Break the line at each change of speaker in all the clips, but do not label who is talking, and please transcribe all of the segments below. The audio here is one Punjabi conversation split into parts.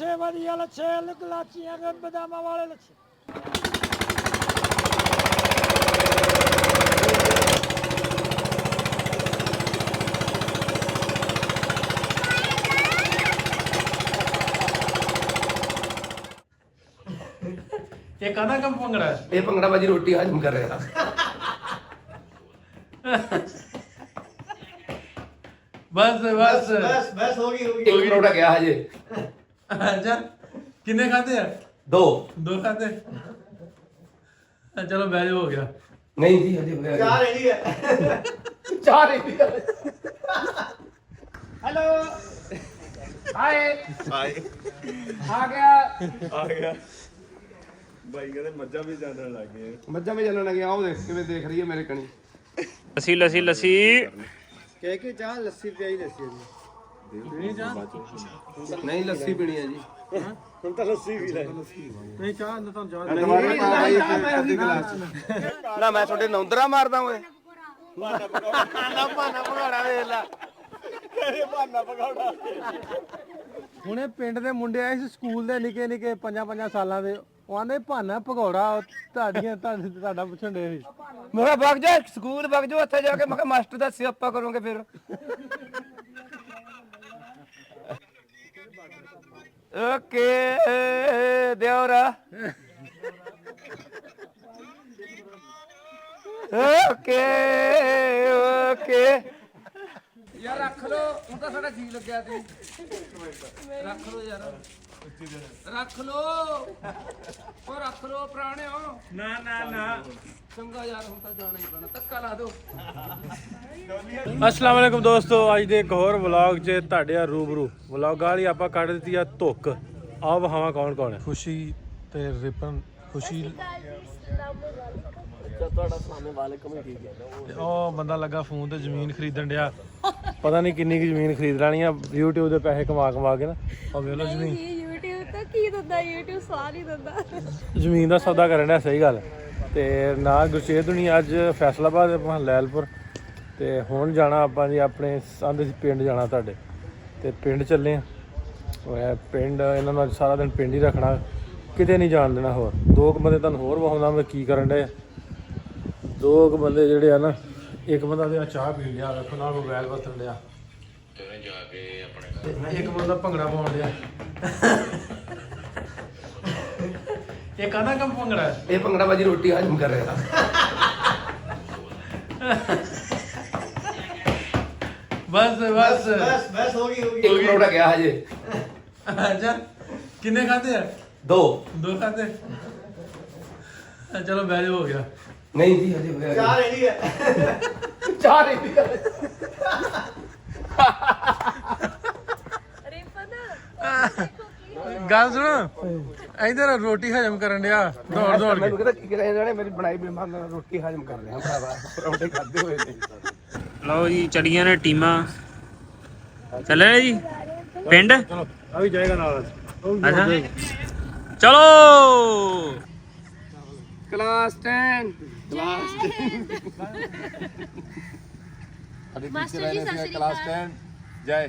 ਲੱਛੇ ਵਧੀਆ ਲੱਛੇ ਲਾਚੀਆਂ ਦੇ ਬਦਾਮਾਂ ਵਾਲੇ ਲੱਛੇ।
ਇਹ ਕਾਹਦਾ ਕੰਮ ਭੰਗੜਾ ਹੈ?
ਇਹ ਭੰਗੜਾ ਬਾਜੀ ਰੋਟੀ ਹਜਮ ਕਰ ਰਿਹਾ।
ਬਸ
बस होगी
ਇੱਕ ਪਰੌਂਠਾ ਗਿਆ ਹਜੇ।
ਅੱਛਾ ਕਿੰਨੇ ਖਾਦੇ ਆ?
ਦੋ
ਖਾਦੇ। ਚਲੋ ਬਹਿ ਜਾ, ਹੋ ਗਿਆ।
ਨਹੀਂ ਜੀ ਹਜੇ ਹੋਇਆ।
चार रेडी है।
ਚਾਰ ਹੀ
हेलो
ਹਾਏ
हाय
ਆ ਗਿਆ।
आ गया भाई कहते मज्जा भी जाने लग गए।
ਮੱਝਾਂ ਵੀ ਚੱਲਣ ਲੱਗੀਆਂ। ਆਓ ਦੇਖ ਕਿਵੇਂ ਦੇਖ ਰਹੀ ਹੈ ਮੇਰੇ ਕਣੀ।
लस्सी लस्सी लस्सी
कह के चाह लस्सी पियाई लस्सी
ਨਹੀਂ ਲੱਸੀ ਪੀਣੀ ਹੈ ਜੀ।
हम तो लस्सी पी रहे
ਨਹੀਂ ਚਾਹ ਨਾ ਤੁਹਾਨੂੰ ਚਾਹ
ਨਾ ਮੈਂ ਤੁਹਾਡੇ ਨੌਂਦਰਾ ਮਾਰਦਾ ਓਏ।
भाना पकौड़ा वे ला कहते भाना पकौड़ा।
ਹੁਣੇ ਪਿੰਡ ਦੇ ਮੁੰਡੇ ਆਏ ਸੀ ਸਕੂਲ ਦੇ ਨਿੱਕੇ ਨਿੱਕੇ 5 ਸਾਲਾਂ ਦੇ। ਉਹ ਆਂਦੇ ਭਾਨਾ ਭਗੌੜਾ ਤੁਹਾਡਾ ਪੁੱਛਣ ਦੇ ਸੀ।
ਮੈਂ ਕਿਹਾ ਵਗ ਜਾ ਸਕੂਲ ਵਗ ਜਾ ਉੱਥੇ ਜਾ ਕੇ। ਮੈਂ ਕਿਹਾ ਮਾਸਟਰ ਦਾ ਸਿਆਪਾ ਕਰੋਗੇ ਫਿਰ। ਓਕੇ ਦਿਓਰਾ ਓਕੇ ਓਕੇ ਯਾਰ ਰੱਖ ਲੋ। ਹੁਣ ਤਾਂ ਸਾਡਾ ਜੀ ਲੱਗਿਆ ਤੇ ਰੱਖ ਲੋ ਯਾਰ। ਰੱਖ ਲੋ ਉਹ ਰੱਖ ਲੋ ਪੁਰਾਣਿਓ। ਨਾ ਚੰਗਾ ਯਾਰ ਹੁਣ ਤਾਂ ਜਾਣਾ ਹੀ ਪੈਣਾ। ਧੱਕਾ ਲਾ ਦਿਓ।
ਅਸਲਾਮ ਵਾਲੇਕੁਮ ਦੋਸਤੋ, ਅੱਜ ਦੇ ਇੱਕ ਹੋਰ ਵਲੌਗ 'ਚ ਤੁਹਾਡੇ ਆ ਰੂਬਰੂ। ਵਲੌਗ ਵਾਲੀ ਆਪਾਂ ਕੱਢ ਦਿੱਤੀ ਆ ਧੁੱਕ। ਆਓ ਵਹਾਵਾਂ ਕੌਣ ਕੌਣ ਹੈ। ਖੁਸ਼ੀ ਤੇ ਰਿਪਨ। ਖੁਸ਼ੀ ਤੇ ਉਹ ਬੰਦਾ ਲੱਗਾ ਫੋਨ ਤੇ ਜ਼ਮੀਨ ਖਰੀਦਣ ਡਿਆ। ਪਤਾ ਨਹੀਂ ਕਿੰਨੀ ਕੁ ਜ਼ਮੀਨ ਖਰੀਦ ਲੈਣੀ ਆ YouTube ਦੇ ਪੈਸੇ ਕਮਾ ਕੇ ਨਾ। ਉਹ ਵੇਖ ਲਓ ਜ਼ਮੀਨ।
YouTube ਤਾਂ ਕੀ ਦਿੰਦਾ, YouTube ਸਵਾਦ ਹੀ ਦਿੰਦਾ।
ਜ਼ਮੀਨ ਦਾ ਸੌਦਾ ਕਰਨ ਡਿਆ, ਸਹੀ ਗੱਲ। ਤੇ ਨਾਲ ਗੁਰਸ਼ੇਦ ਹੁਣੀ ਅੱਜ ਫੈਸਲਾਬਾਦ ਆਪਾਂ ਲੈਲਪੁਰ। ਤੇ ਹੁਣ ਜਾਣਾ ਆਪਾਂ ਜੀ ਆਪਣੇ ਆਂਦੇ ਸੀ ਪਿੰਡ ਜਾਣਾ ਤੁਹਾਡੇ। ਤੇ ਪਿੰਡ ਚੱਲੇ ਆ। ਉਹ ਪਿੰਡ ਇਹਨਾਂ ਨੂੰ ਅੱਜ ਸਾਰਾ ਦਿਨ ਪਿੰਡ ਹੀ ਰੱਖਣਾ, ਕਿਤੇ ਨਹੀਂ ਜਾਣ ਦੇਣਾ। ਹੋਰ ਦੋ ਕੁ ਬੰਦੇ ਤੁਹਾਨੂੰ ਹੋਰ ਵਿਖਾਉਂਦਾ ਮੈਂ ਕੀ ਕਰਨ ਡਏ। ਦੋ ਕੁ ਬੰਦੇ ਜਿਹੜੇ ਆ ਨਾ, ਇੱਕ ਬੰਦਾ ਤੇ ਚਾਹ ਪੀਣ ਡਿਆ, ਵੇਖੋ ਨਾਲ ਮੋਬਾਈਲ ਵਰਤਣ ਡਿਆ। ਇੱਕ ਬੰਦਾ ਭੰਗੜਾ ਪਾਉਣ ਡਿਆ। ਇਹ ਕਾਹਦਾ ਕੰਮ ਭੰਗੜਾ ਹੈ?
ਇਹ ਭੰਗੜਾ ਬਾਜੀ ਰੋਟੀ ਹਜਮ ਕਰ ਰਿਹਾ।
ਬਸ
बस होगी
ਇੱਕ ਪਰੌਂਠਾ ਗਿਆ ਹਜੇ।
ਅੱਛਾ ਕਿੰਨੇ ਖਾਦੇ ਆ?
ਦੋ
ਖਾਦੇ। ਚਲੋ ਬਹਿ ਜਾ, ਹੋ ਗਿਆ।
ਨਹੀਂ ਜੀ ਹਜੇ ਹੋਇਆ।
चार रेडी है।
ਚਾਰ ਹੀ
ਗੱਲ ਸੁਣ, ਇਧਰ ਰੋਟੀ ਹਜਮ ਕਰਨ ਡਿਆ ਦੌੜ ਕੇ।
ਮੈਨੂੰ ਕਹਿੰਦਾ ਕੀ ਕਰਿਆ ਇਹਨਾਂ ਨੇ ਮੇਰੀ ਬਣਾਈ ਮਹਿਮਾਨ ਰੋਟੀ ਹਜਮ ਕਰ ਲਿਆ ਭਰਾਵਾ। ਪਰੌਂਠੇ ਖਾਦੇ ਹੋਏ ਨੇ।
ਲਓ ਜੀ ਚੜੀਆਂ ਨੇ ਟੀਮਾਂ। ਚੱਲੇ ਨੇ ਜੀ ਪਿੰਡ।
ਚਲੋ ਆ ਵੀ ਜਾਏਗਾ ਨਾਲ।
ਅੱਛਾ ਚਲੋ
ਕਲਾਸ 10
ਮਾਸਟਰ ਜੀ ਸਤਿ ਸ਼੍ਰੀ ਅਕਾਲ।
ਜੈ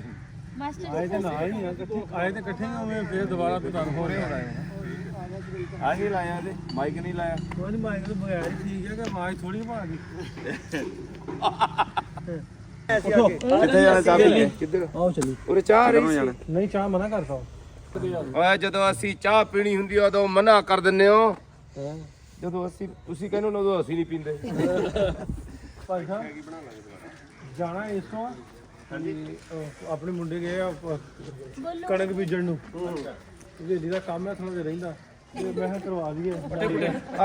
ਮਾਸਟਰ
ਆਏ ਤੇ ਨਾਲ ਹੀ ਆ, ਆਏ ਤੇ ਇਕੱਠੇ ਹੀ ਹੋਵੇਂ। ਫਿਰ ਦੁਬਾਰਾ ਤੇ ਤੁਹਾਨੂੰ ਹੋ ਰਿਹਾ
आ नहीं लाया थे माइक नहीं लाया।
ਕੋਈ ਨਹੀਂ। ਮਾਈਕ ਤੋਂ ਬਗੈਰ ਹੀ ਠੀਕ ਹੈ ਕਿ ਮਾਈਕ ਥੋੜੀ ਪਾ ਗਈ।
कितने जाना चाहते
ਕਿੱਧਰ
ਆਓ ਚਲੀ।
ਉਰੇ ਚਾਹ ਰਹੀ ਸੀ।
ਨਹੀਂ ਚਾਹ ਮਨਾ ਕਰਤਾ।
ਓਏ ਜਦੋਂ ਅਸੀਂ ਚਾਹ ਪੀਣੀ ਹੁੰਦੀ ਆ ਉਦੋਂ ਮਨਾ ਕਰ ਦਿੰਦੇ ਹੋ। ਜਦੋਂ ਤੁਸੀਂ ਕਹਿੰਦੇ ਹੋ ਉਦੋਂ ਅਸੀਂ ਨਹੀਂ ਪੀਂਦੇ।
ਭਾਈ ਸਾਹਿਬ ਜਾਣਾ ਇਸ ਤੋਂ ਆ। ਆਪਣੇ ਮੁੰਡੇ ਗਏ ਆ ਕਣਕ ਬੀਜਣ ਨੂੰ। ਵੇਲੀ ਦਾ ਕੰਮ ਹੈ, ਥੋੜਾ ਜਿਹਾ ਰਹਿੰਦਾ। ਤੇ ਮੈਂ ਕਿਹਾ ਕਰਵਾ ਲਈਏ।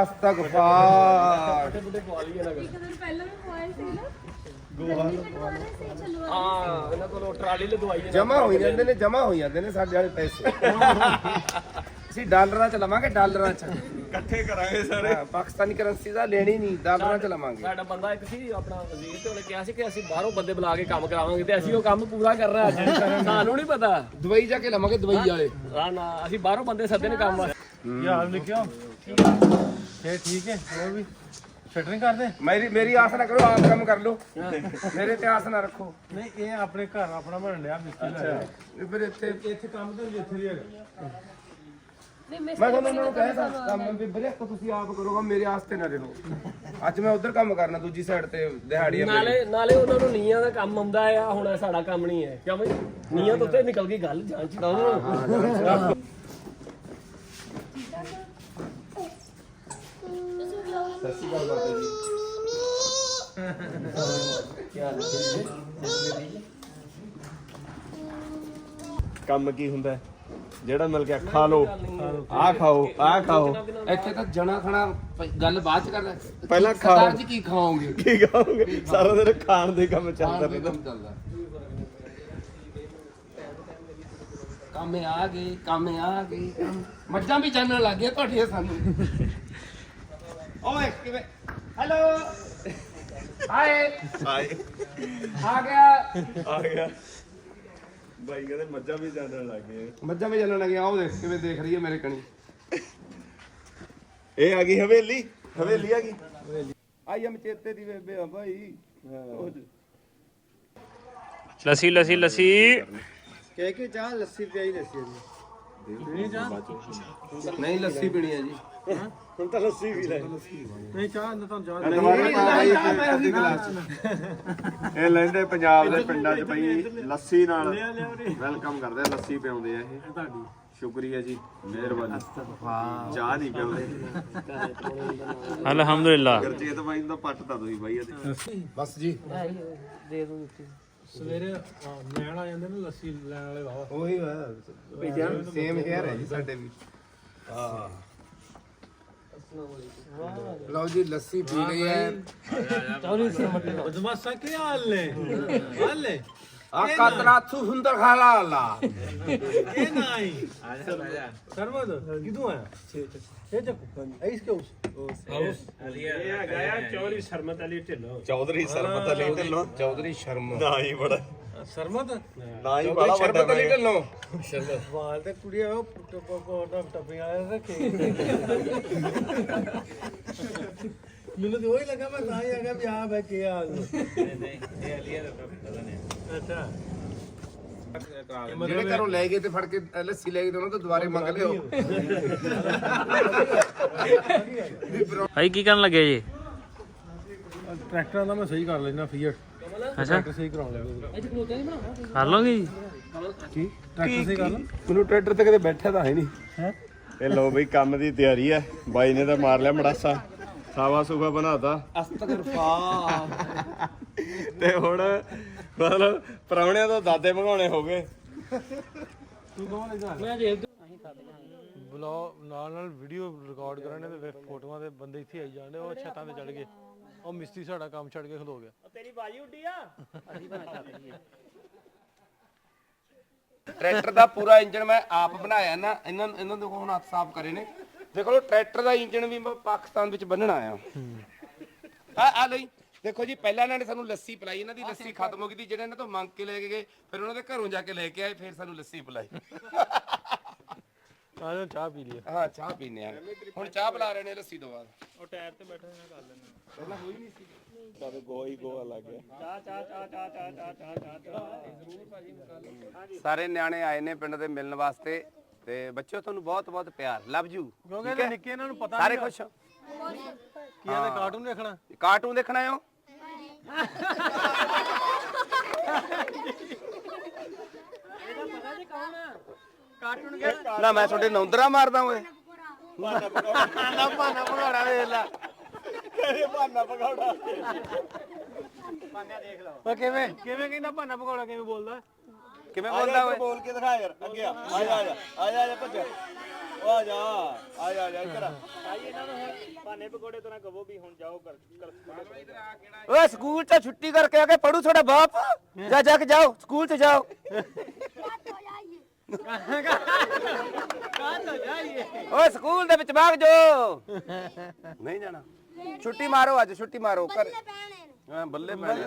ਅਸਤਗਫਾਰ।
ਇੱਕ ਦਿਨ ਪਹਿਲਾਂ ਵੀ ਖਵਾਇਆ ਸੀ ਨਾ।
ਹਾਂ ਇਹਨਾਂ ਕੋਲੋਂ ਟਰਾਲੀ ਲਦਵਾਈ ਜਮਾ ਹੋ ਜਾਂਦੇ ਨੇ ਸਾਡੇ ਵਾਲੇ ਪੈਸੇ। ਅਸੀਂ ਡਾਲਰਾਂ ਚ ਲਵਾਂਗੇ। ਡਾਲਰਾਂ ਚ
इकट्ठे कराएंगे सारे।
ਪਾਕਿਸਤਾਨੀ ਕਰੰਸੀ ਦਾ ਲੈਣੀ ਨਹੀਂ, ਡਾਲਰਾਂ ਚ ਲਵਾਂਗੇ।
ਸਾਡਾ ਬੰਦਾ ਇੱਕ ਸੀ ਆਪਣਾ ਵਜ਼ੀਰ, ਤੇ ਉਹਨੇ ਕਿਹਾ ਸੀ ਕਿ ਅਸੀਂ ਬਾਹਰੋਂ ਬੰਦੇ ਬੁਲਾ ਕੇ ਕੰਮ ਕਰਾਵਾਂਗੇ, ਤੇ ਅਸੀਂ ਉਹ ਕੰਮ ਪੂਰਾ ਕਰਨਾ ਅੱਜ। ਸਾਨੂੰ ਨਹੀਂ ਪਤਾ।
ਦੁਬਈ ਜਾ ਕੇ ਲਵਾਂਗੇ, ਦੁਬਈ ਵਾਲੇ।
ਨਾ ਅਸੀਂ ਬਾਹਰੋਂ ਬੰਦੇ ਸੱਦੇ ਨੇ ਕੰਮ।
ਕੀ ਹਾਲ ਲਿਖਿਓ? ਫੇਰ ਠੀਕ ਹੈ। ਹੋਰ ਵੀ ਫਿਟਰਿੰਗ ਕਰਦੇ
ਮੇਰੀ ਆਸ ਨਾ ਕਰੋ, ਆਪ ਕੰਮ ਕਰ ਲਓ, ਮੇਰੇ ਤੇ ਆਸ ਨਾ ਰੱਖੋ।
ਨਹੀਂ ਇਹ ਆਪਣੇ ਘਰ ਆਪਣਾ ਬਣਨ ਡਿਆ ਮਿਸਤਰੀ ਲਾਇਆ
ਫਿਰ ਇੱਥੇ
ਇੱਥੇ ਕੰਮ ਤਾਂ ਜਿੱਥੇ ਵੀ ਹੈਗਾ
ਮੈਂ ਤੁਹਾਨੂੰ ਉਹਨਾਂ ਨੂੰ ਕਹਿਆ ਕੰਮ ਵੀ ਵੀਰੇ ਤੁਸੀਂ ਆਪ ਕਰੋਗਾ, ਮੇਰੇ ਆਸ ਤੇ ਨਾ ਰਹੋ। ਅੱਜ ਮੈਂ ਉਧਰ ਕੰਮ ਕਰਨਾ ਦੂਜੀ ਸਾਈਡ ਤੇ ਦਿਹਾੜੀ
ਨਾਲੇ ਉਹਨਾਂ ਨੂੰ ਨੀਆਂ ਦਾ ਕੰਮ ਆਉਂਦਾ ਆ, ਹੁਣ ਸਾਡਾ ਕੰਮ ਨਹੀਂ ਹੈ ਕਿਉਂ ਬਈ? ਨੀਆਂ ਤੋਂ ਉੱਤੇ ਨਿਕਲ ਗਈ ਗੱਲ, ਜਾਨ ਛਡਾਓ।
ਸਤਿ ਸ਼੍ਰੀ ਅਕਾਲ ਬਾਬਾ ਜੀ।
ਕੰਮ ਕੀ ਹੁੰਦਾ ਹੈ? ਜਿਹੜਾ ਮਿਲ ਗਿਆ ਖਾ ਲਓ, ਆ ਖਾਓ, ਆ ਖਾਓ।
ਇੱਥੇ ਤਾਂ ਜਣਾ ਖਣਾ ਗੱਲ ਬਾਅਦ ਚ ਕਰਦਾ,
ਪਹਿਲਾਂ
ਸਰਦਾਰ
ਖਾਓ।
ਜੀ ਕੀ ਖਾਓਗੇ?
ਕੀ ਖਾਓਗੇ? ਸਾਰਾ ਦਿਨ ਖਾਣ ਦੇ ਕੰਮ ਚੱਲਦਾ ਰਹਿੰਦਾ।
ਕੰਮ ਆ ਗਏ ਮੱਝਾਂ ਵੀ ਜਾਣਨ ਲੱਗ ਗਈਆਂ ਤੁਹਾਡੀਆਂ ਸਾਨੂੰ। ਓਏ ਕਿਵੇਂ? ਹੈਲੋ ਹਾਏ
ਆਏ
ਆ ਗਿਆ।
ਆ ਗਿਆ ਬਾਈ ਕਹਿੰਦੇ ਮੱਝਾਂ ਵੀ ਜਾਣਨ ਲੱਗ ਗਏ।
ਮੱਝਾਂ ਵੀ ਜਾਣਨ ਲੱਗੀਆਂ। ਉਹ ਦੇਖ ਕਿਵੇਂ ਦੇਖ ਰਹੀ ਹੈ ਮੇਰੇ ਕਣੀ।
ਇਹ ਆ ਗਈ ਹਵੇਲੀ, ਹਵੇਲੀ ਆ ਗਈ।
ਆਈ ਐਮ ਚੇਤੇ ਦੀ ਬੇਬੇ ਆ ਭਾਈ।
ਲੱਸੀ ਲੱਸੀ ਲੱਸੀ
ਕਹਿ ਕੇ ਚਾਹ ਲੱਸੀ ਪਿਆਈ ਲੱਸੀ
ਨਹੀਂ ਲੱਸੀ ਪੀਣੀ ਹੈ ਜੀ।
ਹੁਣ ਤਾਂ ਲੱਸੀ ਵੀ ਲੈ ਨਹੀਂ ਚਾਹ ਨਾ ਤਾਂ ਚਾਹ
ਇਹ ਲੈਂਦੇ ਪੰਜਾਬ ਦੇ ਪਿੰਡਾਂ 'ਚ ਬਈ ਲੱਸੀ ਨਾਲ ਵੈਲਕਮ ਕਰਦੇ ਆ, ਲੱਸੀ ਪਿਆਉਂਦੇ ਆ ਇਹ ਤੁਹਾਡੀ। ਸ਼ੁਕਰੀਆ ਜੀ, ਮਿਹਰਬਾਨੀ। ਚਾਹ ਨਹੀਂ ਪਿਆਉਂਦੇ।
ਅਲਹਮਦੁਲਿਲਾ।
ਗਰਜੀਤ ਬਾਈ ਨੂੰ ਤਾਂ ਪੱਟਦਾ ਤੁਸੀਂ ਬਾਈ ਇਹਦੇ।
ਬਸ ਜੀ
ਸਵੇਰੇ ਲੈਣ ਆ ਜਾਂਦੇ ਨੇ ਲੱਸੀ ਲੈਣ ਵਾਲੇ ਵਾਵਾ
ਉਹੀ ਵਾ ਸੇਮ ਹੇਅਰ ਹੈ ਜੀ ਸਾਡੇ ਵੀ। ਲਓ ਜੀ ਲੱਸੀ ਪੀ ਲਈ ਹੈ।
ਬਦਮਾਸ਼ਾ ਕੀ ਹਾਲ ਨੇ ਹਾਲੇ
ਆਕਾ ਤਰਾਥੂ ਹੁੰਦਰ ਖਾਲਾ ਲਾ
ਇਹ ਨਹੀਂ ਸਰਵਦ ਕਿਦੋਂ ਆਇਆ ਇਹ ਚੱਕ ਇਸ ਕੇ ਉਸ
ਇਹ ਆ ਗਿਆ ਚੌਧਰੀ ਸਰਮਤ ਅਲੀ ਢਿੱਲੋਂ।
ਚੌਧਰੀ ਸ਼ਰਮ
ਨਾ ਹੀ ਬੜਾ
ਸਰਮਦ
ਨਾ ਹੀ ਬੜਾ ਵੱਡਾ
ਸ਼ਰਬਤ ਅਲੀ ਢਿੱਲੋਂ।
ਵਾਲ ਤੇ ਕੁੜੀਆਂ ਉਹ ਟੱਪੀਆਂ ਵਾਲੇ ਰੱਖੇ ਮੈਨੂੰ ਤੇ ਉਹੀ ਲੱਗਾ, ਮੈਂ ਤਾਂ ਹੀ ਆ ਗਿਆ ਵੀ ਆ ਬੈ ਕੇ ਆ ਇਹ ਅਲੀਆ ਦਾ ਪਤਾ ਨਹੀਂ। ਅੱਛਾ
ਜਿਹੜੇ ਘਰੋਂ ਲੈ ਗਏ ਤੇ ਫੜ ਕੇ ਲੱਸੀ ਲੈ ਗਏ ਤੇ ਉਹਨਾਂ ਤੋਂ ਦੁਬਾਰੇ ਮੰਗ ਲਿਓ।
ਭਾਈ ਕੀ ਕਰਨ ਲੱਗੇ ਜੀ?
ਟਰੈਕਟਰਾਂ ਦਾ ਮੈਂ ਸਹੀ ਕਰ ਲੈਣਾ ਫੀਟ।
ਅੱਛਾ
ਟਰੈਕਟਰ ਸਹੀ ਕਰਾਉਣ ਲੱਗਾ।
ਕਰ ਲੋਗੇ ਜੀ?
ਕੀ ਟਰੈਕਟਰ ਸਹੀ ਕਰ ਲਾ।
ਮੈਨੂੰ ਟਰੈਕਟਰ ਤੇ ਕਦੇ ਬੈਠਿਆ ਤਾਂ ਹੈ ਨਹੀਂ।
ਹੈ
ਇਹ ਲੋ ਬਈ ਕੰਮ ਦੀ ਤਿਆਰੀ ਹੈ। ਬਾਈ ਨੇ ਤਾਂ ਮਾਰ ਲਿਆ ਮੜਾਸਾ, ਸਾਵਾ ਸੂਫਾ ਬਣਾਤਾ ਤੇ ਹੁਣ ਮਤਲਬ ਪ੍ਰਾਹੁਣਿਆਂ ਤੋਂ ਦਾਦੇ ਮੰਗਾਉਣੇ ਹੋ ਗਏ।
ਬਲੌਗ ਨਾਲ ਵੀਡੀਓ ਰਿਕਾਰਡ ਕਰਨ ਦੇ ਫੋਟੋਆਂ ਦੇ ਬੰਦੇ ਇੱਥੇ ਆਈ ਜਾਂਦੇ, ਉਹ ਛੱਤਾਂ ਤੇ ਚੜ ਗਏ। ਉਹ ਮਿਸਤਰੀ ਸਾਡਾ ਕੰਮ ਛੱਡ ਕੇ ਖਲੋ ਗਿਆ।
ਤੇਰੀ ਬਾਜੀ ਉੱਡੀ ਆ, ਅਸੀਂ ਬਣਾ ਸਕਦੇ ਹਾਂ।
ਟਰੈਕਟਰ ਦਾ ਪੂਰਾ ਇੰਜਨ ਮੈਂ ਆਪ ਬਣਾਇਆ ਨਾ। ਇਹਨਾਂ ਦੇ ਹੁਣ ਹੱਥ ਸਾਫ਼ ਕਰੇ ਨੇ। ਦੇਖੋ ਲੋ ਟਰੈਕਟਰ ਦਾ ਇੰਜਨ ਵੀ ਮੈਂ ਪਾਕਿਸਤਾਨ ਵਿੱਚ ਬੰਨਣਾ ਆ। ਆ ਲਈ ਦੇਖੋ ਜੀ, ਪਹਿਲਾਂ ਇਹਨਾਂ ਨੇ ਸਾਨੂੰ ਲੱਸੀ ਪਿਲਾਈ। ਇਹਨਾਂ ਦੀ ਲੱਸੀ ਖਤਮ ਹੋ ਗਈ ਸੀ, ਜਿਹੜੇ ਇਹਨਾਂ ਤੋਂ ਮੰਗ ਕੇ ਲੈ ਕੇ ਗਏ, ਫਿਰ ਉਹਨਾਂ ਦੇ ਘਰੋਂ ਜਾ ਕੇ ਲੈ ਕੇ ਆਏ, ਫਿਰ ਸਾਨੂੰ ਲੱਸੀ ਪਿਲਾਈ।
ਆਜੋ ਚਾਹ ਪੀ ਲਈਏ।
ਹਾਂ ਚਾਹ ਪੀਨੇ ਆ ਹੁਣ। ਚਾਹ ਪਿਲਾ ਰਹੇ ਨੇ ਲੱਸੀ ਤੋਂ ਬਾਅਦ।
ਉਹ ਟਾਇਰ ਤੇ ਬੈਠੇ ਨੇ ਕਰ ਲੈਣਾ।
ਪਹਿਲਾਂ ਹੋਈ ਨਹੀਂ ਸੀ।
ਕਦੇ ਗੋਈ ਗੋਆ ਲੱਗ ਗਿਆ।
ਸਾਰੇ ਨਿਆਣੇ ਆਏ ਨੇ ਪਿੰਡ ਦੇ ਮਿਲਣ ਵਾਸਤੇ ਤੇ ਬੱਚਿਓ ਤੁਹਾਨੂੰ ਬਹੁਤ ਬਹੁਤ ਪਿਆਰ। Love you.
ਕਿਉਂਕਿ ਇਹਦੇ ਨਿੱਕੇ ਇਹਨਾਂ ਨੂੰ ਪਤਾ
ਸਾਰੇ ਖੁਸ਼
ਕੀ ਇਹਦੇ ਕਾਰਟੂਨ ਦੇਖਣਾ।
ਕਾਰਟੂਨ ਦੇਖਣਾ ਆਇਓ। ਨਾ ਮੈਂ ਤੁਹਾਡੇ ਨੌਂਦਰਾ ਮਾਰਦਾ ਓਏ।
ਭਾਨਾ ਭਗੌੜਾ ਵੇਖ ਲੈ।
ਭਾਨਾ ਪਕੌੜਾ
ਉਹ ਕਿਵੇਂ ਕਹਿੰਦਾ ਭਾਨਾ ਭਗੌੜਾ ਕਿਵੇਂ ਬੋਲਦਾ?
ਕਿਵੇਂ ਬੋਲਦਾ ਓਏ?
ਬੋਲ ਕੇ ਦਿਖਾ ਯਾਰ ਅੱਗੇ ਆ। ਆ ਜਾ ਆ ਜਾ ਭੱਜ। ਉਹ ਆ ਜਾ ਇੱਧਰ ਆ।
ਓਏ ਸਕੂਲ ਚ ਛੁੱਟੀ ਕਰਕੇ ਆ ਕੇ ਪੜੂ ਤੁਹਾਡਾ ਬਾਪ। ਜਾ ਕੇ ਜਾਓ ਸਕੂਲ ਚ ਜਾਓ। ਓਏ ਸਕੂਲ ਦੇ ਵਿੱਚ ਭਾਗ ਜਾਓ। ਨਹੀਂ ਜਾਣਾ। ਛੁੱਟੀ ਮਾਰੋ, ਅੱਜ ਛੁੱਟੀ ਮਾਰੋ। ਹਾਂ ਬੱਲੇ ਪੈਣੇ।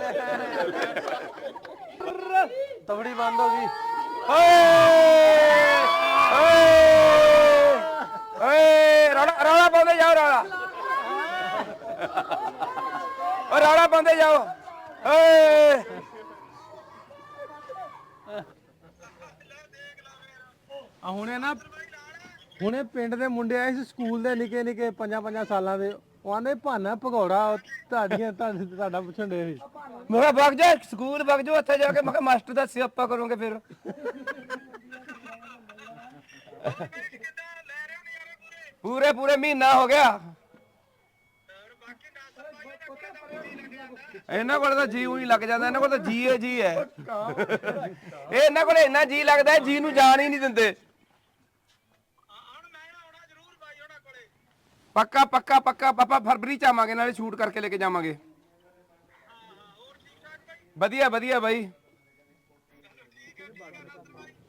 ਤਵੜੀ ਬੰਦ ਹੋ ਗਈ।
ਓਏ ਰੌਲਾ ਪਾਉਂਦੇ ਜਾਓ ਰੌਲਾ। ਓ ਰੌਲਾ ਪਾਉਂਦੇ ਜਾਓ ਓਏ
ਆ ਹੁਣੇ ਪਿੰਡ ਦੇ ਮੁੰਡੇ ਆਏ ਸੀ ਸਕੂਲ ਦੇ ਨਿੱਕੇ ਨਿੱਕੇ 5 ਸਾਲਾਂ ਦੇ ਉਹ ਆਂਦੇ ਭਾਨਾ ਭਗੌੜਾ ਤੁਹਾਡਾ ਪੁੱਛਣ ਦੇ ਸੀ
ਮੈਂ ਕਿਹਾ ਵਗ ਜਾ ਸਕੂਲ ਵਗ ਜਾ ਉੱਥੇ ਜਾ ਕੇ ਮੈਂ ਕਿਹਾ ਮਾਸਟਰ ਦਾ ਸਿਆਪਾ ਕਰੋਗੇ ਫਿਰ ਪੂਰੇ ਮਹੀਨਾ ਹੋ ਗਿਆ ਇਹਨਾਂ ਕੋਲ ਤਾਂ ਜੀ ਨਹੀਂ ਲੱਗ ਜਾਂਦਾ ਇਹਨਾਂ ਕੋਲ ਤਾਂ ਜੀ ਹੈ ਇਹ ਇਹਨਾਂ ਕੋਲ ਇੰਨਾ ਜੀ ਲੱਗਦਾ ਜੀ ਨੂੰ ਜਾਣ ਹੀ ਨਹੀਂ ਦਿੰਦੇ ਪੱਕਾ ਪਾਪਾ ਫਰਵਰੀ ਚ ਆਵਾਂਗੇ ਨਾਲੇ ਸ਼ੂਟ ਕਰਕੇ ਲੈ ਕੇ ਜਾਵਾਂਗੇ ਵਧੀਆ ਬਾਈ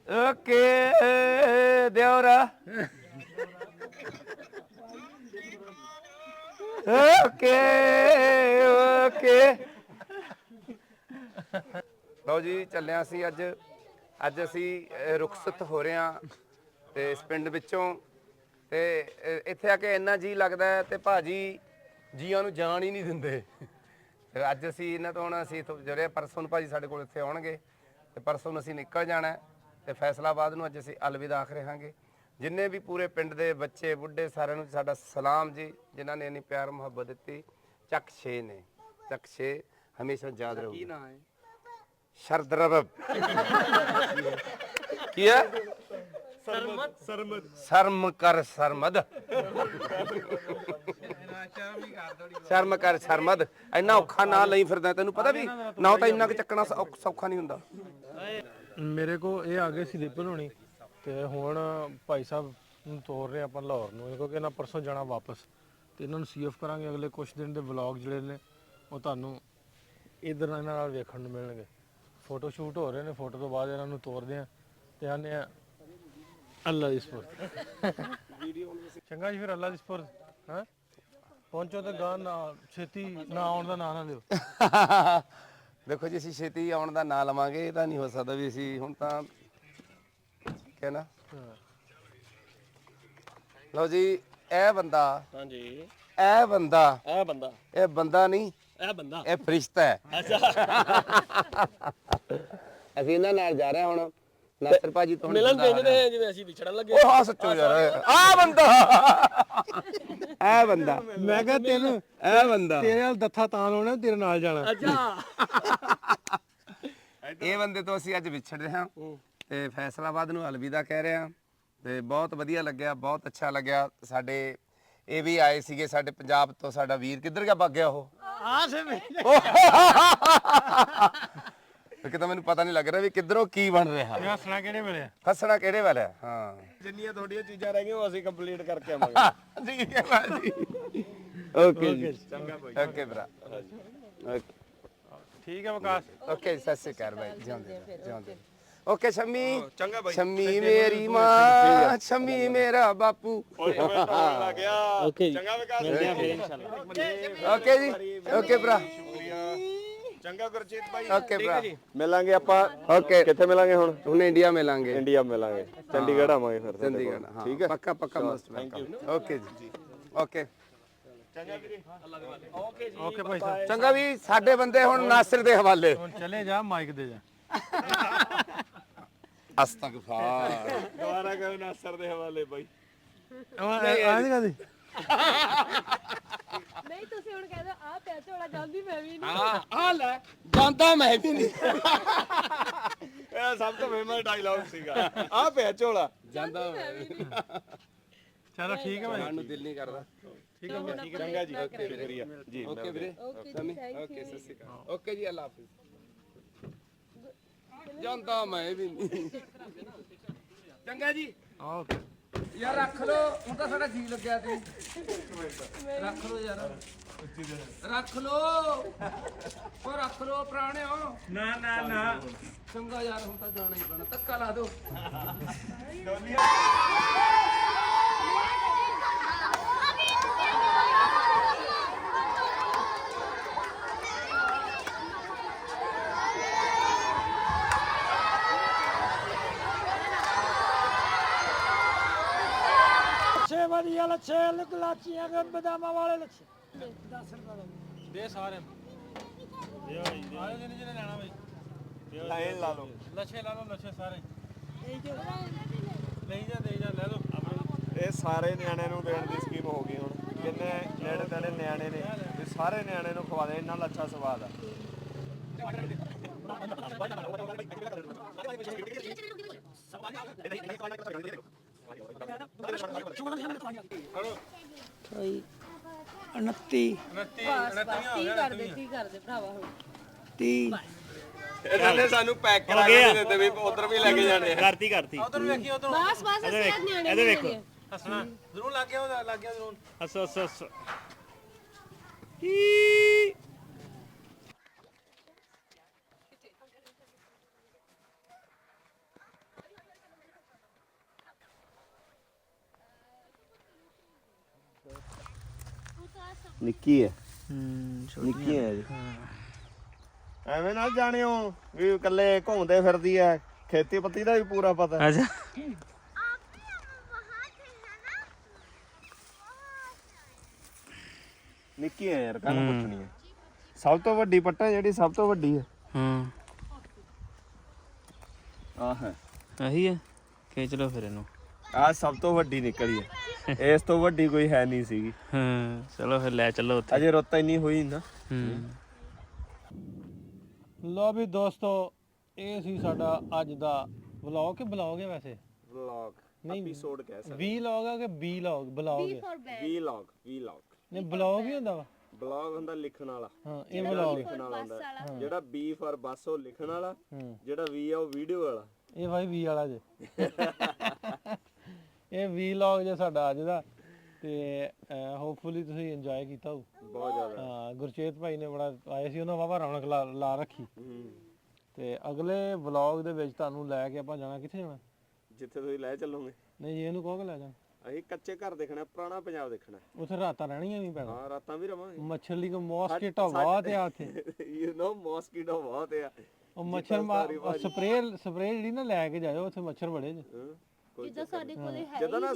ਓਕੇ ਦਿਓਰਾ ਓਕੇ ਲਓ ਜੀ ਚੱਲਿਆ ਸੀ ਅੱਜ ਅਸੀਂ ਰੁਖਸਤ ਹੋ ਰਹੇ ਹਾਂ ਤੇ ਇਸ ਪਿੰਡ ਵਿੱਚੋਂ ਤੇ ਇੱਥੇ ਆ ਕੇ ਇੰਨਾ ਜੀ ਲੱਗਦਾ ਹੈ ਤੇ ਭਾਜੀ ਜੀਆਂ ਨੂੰ ਜਾਣ ਹੀ ਨਹੀਂ ਦਿੰਦੇ ਤੇ ਅੱਜ ਅਸੀਂ ਇਹਨਾਂ ਤੋਂ ਹੁਣ ਅਸੀਂ ਜਿਹੜੇ ਪਰਸੋਂ ਨੂੰ ਭਾਜੀ ਸਾਡੇ ਕੋਲ ਇੱਥੇ ਆਉਣਗੇ ਤੇ ਪਰਸੋਂ ਨੂੰ ਅਸੀਂ ਨਿਕਲ ਜਾਣਾ ਤੇ ਫੈਸਲਾਬਾਦ ਨੂੰ ਅੱਜ ਅਸੀਂ ਅਲਵਿਦਾ ਆਖ ਰਹੇ ਹਾਂਗੇ ਜਿੰਨੇ ਵੀ ਪੂਰੇ ਪਿੰਡ ਦੇ ਬੱਚੇ ਬੁੱਢੇ ਸਾਰਿਆਂ ਨੂੰ ਸਾਡਾ ਸਲਾਮ ਜੀ ਜਿਨ੍ਹਾਂ ਨੇ ਇੰਨੀ ਪਿਆਰ ਮੁਹੱਬਤ ਦਿੱਤੀ ਚੱਕ 6 ਨੇ ਚੱਕ 6 ਹਮੇਸ਼ਾ ਯਾਦ ਰਹੂ ਕੀ ਨਾਮ ਹੈ ਸ਼ਰਦਰਬ ਕੀ ਹੈ ਸ਼ਰਮ ਕਰ ਸ਼ਰਮਦ ਇੰਨਾ ਔਖਾ ਨਾਂ ਲਈ ਫਿਰਦਾ ਤੈਨੂੰ ਪਤਾ ਵੀ ਨਾ ਤਾਂ ਇੰਨਾ ਕਿ ਚੱਕਣਾ ਸੌਖਾ ਨਹੀਂ ਹੁੰਦਾ
ਮੇਰੇ ਕੋ ਇਹ ਆ ਗਏ ਸੀ ਦੀਪਨ ਹੋਣੀ ਤੇ ਹੁਣ ਭਾਈ ਸਾਹਿਬ ਨੂੰ ਤੋਰ ਰਹੇ ਆਪਾਂ ਲਾਹੌਰ ਨੂੰ ਕਿਉਂਕਿ ਇਹਨਾਂ ਪਰਸੋਂ ਜਾਣਾ ਵਾਪਸ ਤੇ ਇਹਨਾਂ ਨੂੰ ਸੀਐਫ ਕਰਾਂਗੇ ਅਗਲੇ ਕੁਝ ਦਿਨ ਦੇ ਵਲੌਗ ਜਿਹੜੇ ਨੇ ਉਹ ਤੁਹਾਨੂੰ ਇਧਰ ਇਹਨਾਂ ਨਾਲ ਵੇਖਣ ਨੂੰ ਮਿਲਣਗੇ ਫੋਟੋ ਸ਼ੂਟ ਹੋ ਰਹੇ ਨੇ ਫੋਟੋ ਤੋਂ ਬਾਅਦ ਇਹਨਾਂ ਨੂੰ ਤੋਰਦੇ ਆ ਤੇ ਆਨੇ ਆ ਅੱਲਾ ਦੀ ਸਪੋਰਟ ਚੰਗਾ ਜੀ ਫਿਰ ਅੱਲਾ ਦੀ ਸਪੋਰਟ ਹਾਂ ਪਹੁੰਚੋ ਤੇ ਗਾਂ ਨਾ ਛੇਤੀ ਨਾ ਆਉਣ ਦਾ ਨਾਂ ਨਾ ਲਿਓ
ਦੇਖੋ ਜੀ ਅਸੀਂ ਛੇਤੀ ਆਉਣ ਦਾ ਨਾਂ ਲਵਾਂਗੇ ਇਹ ਤਾਂ ਨਹੀਂ ਹੋ ਸਕਦਾ ਵੀ ਅਸੀਂ ਹੁਣ ਤਾਂ ਕਹਿਣਾ ਲਓ ਜੀ ਇਹ ਬੰਦਾ
ਹਾਂਜੀ
ਇਹ ਬੰਦਾ ਨਹੀਂ
ਇਹ ਬੰਦਾ
ਇਹ ਫਰਿਸ਼ਤਾ ਹੈ ਅਸੀਂ ਇਹਨਾਂ ਨਾਲ ਜਾ ਰਹੇ ਹਾਂ ਹੁਣ ਨਾਸਰ ਭਾਜੀ ਤੋਂ
ਮਿਲਣ ਭੇਜਦੇ ਆ ਜਿਵੇਂ ਅਸੀਂ ਵਿਛੜਨ ਲੱਗੇ
ਉਹ ਹਾਂ ਸੱਚੋ ਯਾਰ ਆ ਬੰਦਾ
ਮੈਂ ਕਿਹਾ ਤੈਨੂੰ
ਇਹ ਬੰਦਾ
ਤੇਰੇ ਨਾਲ ਦੱਥਾ ਤਾਂ ਲਾਉਣਾ ਤੇਰੇ ਨਾਲ ਜਾਣਾ
ਅੱਛਾ
ਇਹ ਬੰਦੇ ਤੋਂ ਅਸੀਂ ਅੱਜ ਵਿਛੜ ਰਹੇ ਹਾਂ ਤੇ ਫੈਸਲਾਬਾਦ ਨੂੰ ਅਲਵਿਦਾ ਕਹਿ ਰਹੇ ਹਾਂ ਤੇ ਬਹੁਤ ਵਧੀਆ ਲੱਗਿਆ ਬਹੁਤ ਅੱਛਾ ਲੱਗਿਆ ਸਾਡੇ ਇਹ ਵੀ ਆਏ ਸੀਗੇ ਸਾਡੇ ਪੰਜਾਬ ਤੋਂ ਸਾਡਾ ਵੀਰ ਕਿੱਧਰ ਗਿਆ ਭੱਗ ਗਿਆ ਉਹ ਕਿਤੇ ਮੈਨੂੰ ਪਤਾ ਨਹੀਂ ਲੱਗ ਰਿਹਾ ਵੀ ਕਿੱਧਰੋਂ ਕੀ ਬਣ ਰਿਹਾ
ਹੱਸਣਾ ਕਿਹੜੇ ਵੇਲੇ
ਫਸਣਾ ਕਿਹੜੇ ਵਾਲਾ ਹਾਂ
ਜਿੰਨੀਆਂ ਤੁਹਾਡੀਆਂ ਚੀਜ਼ਾਂ ਰਹਿ ਗਈਆਂ ਉਹ ਅਸੀਂ ਕੰਪਲੀਟ ਕਰਕੇ ਆਵਾਂਗੇ
ਠੀਕ ਹੈ ਭਾਜੀ ਓਕੇ ਜੀ ਚੰਗਾ ਭਾਈ ਓਕੇ ਭਰਾ ਓਕੇ
ਠੀਕ ਹੈ ਵਿਕਾਸ
ਓਕੇ ਸਤਿ ਸ਼੍ਰੀ ਅਕਾਲ ਭਾਈ ਜਿਉਂਦੇ ਓਕੇ ਸ਼ੰਮੀ ਚੰਗਾ ਭਾਈ ਸ਼ੰਮੀ ਮੇਰੀ ਮਾਂ ਸ਼ੰਮੀ ਮੇਰਾ ਬਾਪੂ
ਓਕੇ
ਚੰਗਾ ਵਿਕਾਸ
ਓਕੇ ਜੀ ਓਕੇ ਭਰਾ
ਚੰਗਾ ਗੁਰਜੀਤ ਭਾਈ
ਓਕੇ ਭਰਾ
ਮਿਲਾਂਗੇ ਆਪਾਂ
ਓਕੇ
ਕਿੱਥੇ ਮਿਲਾਂਗੇ ਹੁਣ
ਇੰਡੀਆ ਮਿਲਾਂਗੇ
ਇੰਡੀਆ ਮਿਲਾਂਗੇ ਚੰਡੀਗੜ੍ਹ ਆਵਾਂਗੇ ਫਿਰ
ਚੰਡੀਗੜ੍ਹ ਹਾਂ
ਠੀਕ ਹੈ
ਪੱਕਾ ਮਸਟ ਵੈਲਕਮ ਓਕੇ ਜੀ ਓਕੇ
ਚੰਗਾ ਵੀਰੇ
ਓਕੇ ਭਾਈ ਸਾਹਿਬ
ਚੰਗਾ ਵੀ ਸਾਡੇ ਬੰਦੇ ਹੁਣ ਨਾਸਿਰ ਦੇ ਹਵਾਲੇ
ਹੁਣ ਚਲੇ ਜਾ ਮਾਈਕ ਦੇ ਜਾ
ਅਸਤਗਫਾਰ
ਦੁਬਾਰਾ ਕਹੋ ਨਾਸਰ ਦੇ ਹਵਾਲੇ ਬਾਈ
ਆਹ ਕਹਦੀ
ਨਹੀਂ ਤੁਸੀਂ ਹੁਣ ਕਹਿੰਦੇ ਆ ਪਿਆ ਝੋਲਾ ਜਾਂਦੀ ਮੈਂ ਵੀ ਨਹੀਂ
ਆ ਲੈ ਜਾਂਦਾ ਮੈਂ ਵੀ ਨਹੀਂ
ਇਹ ਸਭ ਤੋਂ ਫੇਮਸ ਡਾਇਲੌਗ ਸੀਗਾ ਆ ਪਿਆ ਝੋਲਾ
ਜਾਂਦਾ
ਚਲੋ ਠੀਕ ਹੈ ਭਾਈ
ਜਾਣ ਨੂੰ ਦਿਲ ਨਹੀਂ ਕਰਦਾ
ਚੰਗਾ ਜੀ ਸ਼ੁਕਰੀਆ ਜੀ
ਓਕੇ ਵੀਰੇ
ਓਕੇ
ਓਕੇ ਸਤਿ ਸ਼੍ਰੀ ਅਕਾਲ ਓਕੇ ਜੀ ਅੱਲਾ ਹਾਫਿਜ਼ ਜਾਂਦਾ ਮੈਂ ਵੀ ਨਹੀਂ ਚੰਗਾ ਜੀ
ਓਕੇ
ਯਾਰ ਰੱਖ ਲੋ ਹੁਣ ਤਾਂ ਸਾਡਾ ਜੀ ਲੱਗਿਆ ਤੇ ਰੱਖ ਲੋ ਯਾਰ ਰੱਖ ਲੋ ਉਹ ਰੱਖ ਲੋ ਪੁਰਾਣਿਓ
ਨਾ
ਚੰਗਾ ਯਾਰ ਹੁਣ ਤਾਂ ਜਾਣਾ ਹੀ ਪੈਣਾ ਧੱਕਾ ਲਾ ਦੋ
ਲੱਛੇ ਵਧੀਆ ਲੱਛੇ ਲਾਚੀਆਂ ਦੇ ਬਦਾਮਾਂ ਵਾਲੇ ਲੱਛੇ 10 ਰੁਪਏ
ਦੇ ਸਾਰੇ ਆਇਓ ਜਿਹਨੇ ਲੈਣਾ ਬਈ
ਲਾਈਨ ਲਾ ਲਓ
ਲੱਛੇ ਲਾ ਲਓ ਲੱਛੇ ਸਾਰੇ ਲਈ ਜਾ ਦੇ ਜਾ ਲੈ ਲਓ
ਇਹ ਸਾਰੇ ਨਿਆਣਿਆਂ ਨੂੰ ਦੇਣ ਦੀ ਸਕੀਮ ਹੋ ਗਈ ਹੁਣ ਜਿੰਨੇ ਨੇੜੇ ਤੇੜੇ ਨਿਆਣੇ ਨੇ ਇਹ ਸਾਰੇ ਨਿਆਣੇ ਨੂੰ ਖਵਾ ਦੇ ਇੰਨਾ ਲੱਛਾ ਸਵਾਦ ਆ
ਭਾਈ 29
ਕੀ ਕਰਦੇ ਭਰਾਵਾ ਹੁਣ
30
ਇਹਨਾਂ ਨੇ ਸਾਨੂੰ ਪੈਕ ਕਰਾ ਕੇ ਦੇ ਦਿੱਤੇ ਵੀ ਉਧਰ ਵੀ ਲੈ ਕੇ ਜਾਣੇ ਆ
ਕਰਤੀ
ਉਧਰ ਵੇਖੀ ਉਧਰ
ਬਸ ਅਸੀਂ ਅੱਜ ਨਿਆਣੇ
ਇਹਦੇ ਵੇਖੋ
ਹੱਸਣਾ ਜ਼ਰੂਰ ਲੱਗ ਗਿਆ ਜ਼ਰੂਰ
ਹੱਸ
ਨਿੱਕੀ ਹੈ ਨਿੱਕੀ ਹੈ ਜੀ ਐਵੇਂ ਨਾਲ ਜਾਣਿਓ ਵੀ ਇਕੱਲੇ ਘੁੰਮਦੇ ਫਿਰਦੀ ਐ ਖੇਤੀ ਦਾ ਵੀ ਪੂਰਾ ਪਤਾ
ਅੱਛਾ
ਨਿੱਕੀ ਹੈ ਯਾਰ ਕੱਲ ਪੁੱਛਣੀ ਹੈ ਸਭ ਤੋਂ ਵੱਡੀ ਪੱਟਾ ਜਿਹੜੀ ਸਭ ਤੋਂ ਵੱਡੀ ਹੈ
ਹਾਂ
ਆਹ ਹੈ
ਆਹੀ ਹੈ ਖਿੱਚ ਲਓ ਫਿਰ ਇਹਨੂੰ
ਆਹ ਸਭ ਤੋਂ ਵੱਡੀ ਨਿਕਲੀ ਹੈ ਇਸ ਤੋਂ ਵੱਡੀ ਕੋਈ ਹੈ ਨਹੀਂ ਸੀਗੀ
ਹਾਂ ਚਲੋ ਫਿਰ ਲੈ ਚੱਲੋ ਉੱਥੇ
ਅਜੇ ਰੁੱਤ ਇੰਨੀ ਹੋਈ ਨਾ
ਲੋ ਵੀ ਦੋਸਤੋ ਇਹ ਸੀ ਸਾਡਾ ਅੱਜ ਦਾ ਵਲੌਗ ਕਿ ਬਲੌਗ ਹੈ ਵੈਸੇ
ਵਲੌਗ
ਨਹੀਂ
ਐਪੀਸੋਡ ਕਹਿ ਸਕਦੇ
ਵੀ ਲੌਗ ਹੈ ਕਿ ਬੀ ਲੌਗ ਬਲੌਗ ਹੈ
ਵਲੌਗ
ਨਹੀਂ ਬਲੌਗ ਹੀ ਹੁੰਦਾ ਵਾ
ਬਲੌਗ ਹੁੰਦਾ ਲਿਖਣ ਵਾਲਾ
ਹਾਂ ਇਹ ਵਲੌਗ
ਲਿਖਣ ਵਾਲਾ ਹੁੰਦਾ ਜਿਹੜਾ ਬੀ ਫॉर ਬੱਸ ਉਹ ਲਿਖਣ ਵਾਲਾ ਜਿਹੜਾ ਵੀ ਆ ਉਹ ਵੀਡੀਓ ਵਾਲਾ
ਇਹ ਭਾਈ ਵੀ ਵਾਲਾ ਜੇ ਇਹ ਵੀਲੌਗ ਜੇ ਸਾਡਾ ਅੱਜ ਦਾ ਤੇ ਹੋਪਫੁਲੀ ਤੁਸੀਂ ਇੰਜੋਏ ਕੀਤਾ ਹੋ
ਬਹੁਤ ਜ਼ਿਆਦਾ
ਹਾਂ ਗੁਰਚੇਤ ਭਾਈ ਨੇ ਬੜਾ ਆਏ ਸੀ ਉਹਨਾਂ ਵਾਵਾ ਰੌਣਕ ਲਾ ਰੱਖੀ ਤੇ ਅਗਲੇ ਵਲੌਗ ਦੇ ਵਿੱਚ ਤੁਹਾਨੂੰ ਲੈ ਕੇ ਆਪਾਂ ਜਾਣਾ ਕਿੱਥੇ ਜਾਣਾ
ਜਿੱਥੇ ਤੁਸੀਂ ਲੈ ਚੱਲੋਗੇ
ਨਹੀਂ ਜੀ ਇਹਨੂੰ ਕਹੋ ਕਿ ਲੈ ਜਾ
ਅਸੀਂ ਕੱਚੇ ਘਰ ਦੇਖਣਾ ਪੁਰਾਣਾ ਪੰਜਾਬ ਦੇਖਣਾ
ਉੱਥੇ ਰਾਤਾਂ ਰਹਿਣੀਆਂ ਵੀ ਪੈਣਾ
ਹਾਂ ਰਾਤਾਂ ਵੀ ਰਵਾਂਗੇ
ਮੱਛਲੀ ਕੋ ਮੌਸਕੀਟੋ ਬਹੁਤ ਆ ਉੱਥੇ
ਯੂ نو ਮੌਸਕੀਟੋ ਬਹੁਤ ਆ
ਉਹ ਮੱਛਰ ਸਪਰੇ ਜਿਹੜੀ ਨਾ ਲੈ ਕੇ ਜਾਇਓ ਉੱਥੇ ਮੱਛਰ ਬੜੇ ਜੇ
ਜਿੱਦਾਂ ਸਾਡੇ ਕੋਲੇ ਹੈ
ਜਦੋਂ ਨਾ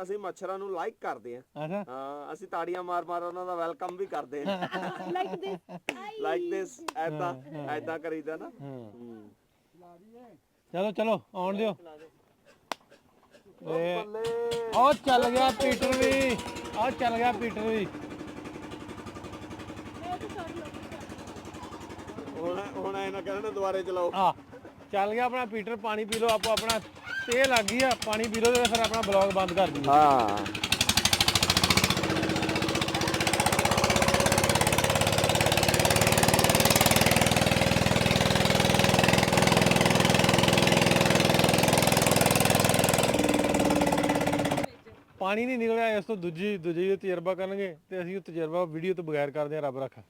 ਅਸੀਂ ਮੱਛਰਾਂ ਨੂੰ ਲਾਈਕ ਕਰਦੇ ਆ
ਅੱਛਾ
ਹਾਂ ਅਸੀਂ ਤਾੜੀਆਂ ਮਾਰ ਉਹਨਾਂ ਦਾ ਵੈਲਕਮ ਵੀ ਕਰਦੇ ਆ
ਲਾਈਕ
ਦਿਸ ਐਦਾਂ ਕਰੀਦਾ ਨਾ
ਚਲੋ ਆਉਣ ਦਿਓ ਉਹ ਚੱਲ ਗਿਆ ਪੀਟਰ ਵੀ
ਹੁਣ ਇਹਨਾਂ ਕਹਿੰਦੇ ਦੁਬਾਰੇ ਚਲਾਓ
ਆ ਚੱਲ ਗਿਆ ਆਪਣਾ ਪੀਟਰ ਪਾਣੀ ਪੀ ਲਓ ਆਪੋ ਆਪਣਾ ਤੇ ਲੱਗ ਗਈ ਆ ਪਾਣੀ ਪੀ ਲਓ ਤੇ ਫਿਰ ਆਪਣਾ ਬਲੌਗ ਬੰਦ ਕਰ ਦਿਓ
ਹਾਂ
ਪਾਣੀ ਨਹੀਂ ਨਿਕਲਿਆ ਇਸ ਤੋਂ ਦੂਜੀ ਤਜਰਬਾ ਕਰਨਗੇ ਤੇ ਅਸੀਂ ਉਹ ਤਜਰਬਾ ਵੀਡੀਓ ਤੋਂ ਬਗੈਰ ਕਰਦੇ ਆ ਰੱਬ ਰੱਖਾ